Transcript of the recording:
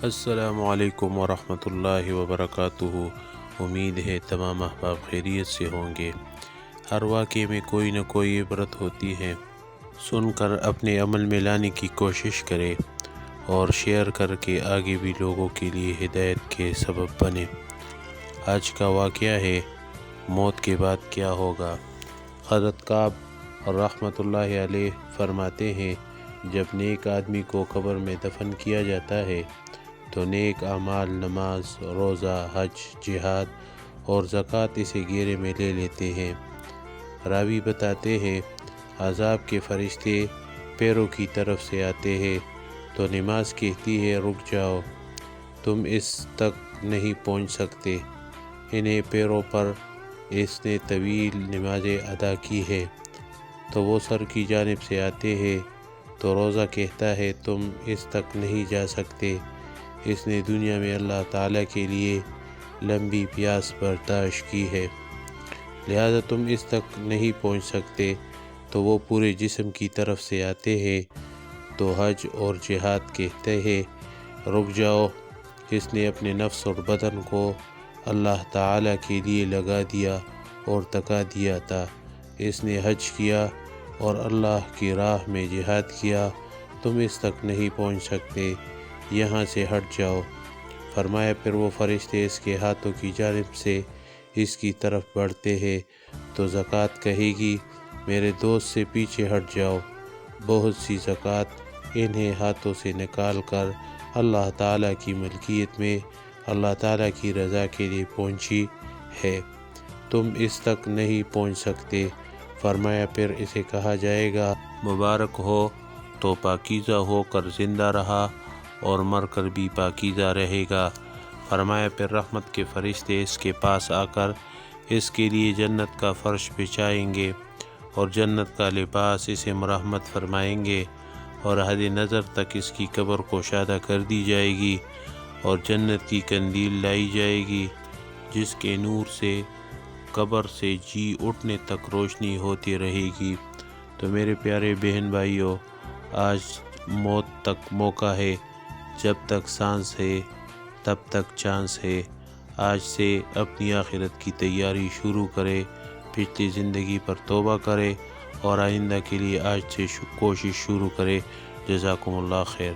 السلام علیکم ورحمۃ اللہ وبرکاتہ۔ امید ہے تمام احباب خیریت سے ہوں گے۔ ہر واقعے میں کوئی نہ کوئی عبرت ہوتی ہے، سن کر اپنے عمل میں لانے کی کوشش کرے اور شیئر کر کے آگے بھی لوگوں کے لیے ہدایت کے سبب بنے۔ آج کا واقعہ ہے موت کے بعد کیا ہوگا۔ حضرت کعب رحمۃ اللہ علیہ فرماتے ہیں، جب نیک آدمی کو قبر میں دفن کیا جاتا ہے تو نیک اعمال، نماز، روزہ، حج، جہاد اور زکوٰۃ اسے گھیرے میں لے لیتے ہیں۔ راوی بتاتے ہیں، عذاب کے فرشتے پیروں کی طرف سے آتے ہیں تو نماز کہتی ہے، رک جاؤ، تم اس تک نہیں پہنچ سکتے۔ انہیں پیروں پر اس نے طویل نمازیں ادا کی ہے تو وہ سر کی جانب سے آتے ہیں تو روزہ کہتا ہے، تم اس تک نہیں جا سکتے، اس نے دنیا میں اللہ تعالیٰ کے لیے لمبی پیاس برداشت کی ہے، لہذا تم اس تک نہیں پہنچ سکتے۔ تو وہ پورے جسم کی طرف سے آتے ہیں تو حج اور جہاد کہتے ہیں، رک جاؤ، اس نے اپنے نفس اور بدن کو اللہ تعالیٰ کے لیے لگا دیا اور تکا دیا تھا، اس نے حج کیا اور اللہ کی راہ میں جہاد کیا، تم اس تک نہیں پہنچ سکتے، یہاں سے ہٹ جاؤ۔ فرمایا پھر وہ فرشتے اس کے ہاتھوں کی جانب سے اس کی طرف بڑھتے ہیں تو زکوٰۃ کہے گی، میرے دوست سے پیچھے ہٹ جاؤ، بہت سی زکوٰۃ انہیں ہاتھوں سے نکال کر اللہ تعالیٰ کی ملکیت میں اللہ تعالیٰ کی رضا کے لیے پہنچی ہے، تم اس تک نہیں پہنچ سکتے۔ فرمایا پھر اسے کہا جائے گا، مبارک ہو، تو پاکیزہ ہو کر زندہ رہا اور مر کر بھی پاکیزہ رہے گا۔ فرمایا پھر رحمت کے فرشتے اس کے پاس آ کر اس کے لیے جنت کا فرش بچھائیں گے اور جنت کا لباس اسے مرحمت فرمائیں گے، اور حد نظر تک اس کی قبر کوشادہ کر دی جائے گی اور جنت کی قندیل لائی جائے گی جس کے نور سے قبر سے جی اٹھنے تک روشنی ہوتی رہے گی۔ تو میرے پیارے بہن بھائیوں، آج موت تک موقع ہے، جب تک سانس ہے تب تک چانس ہے۔ آج سے اپنی آخرت کی تیاری شروع کرے، پچھلی زندگی پر توبہ کرے اور آئندہ کے لیے آج سے کوشش شروع کرے۔ جزاکم اللہ خیر۔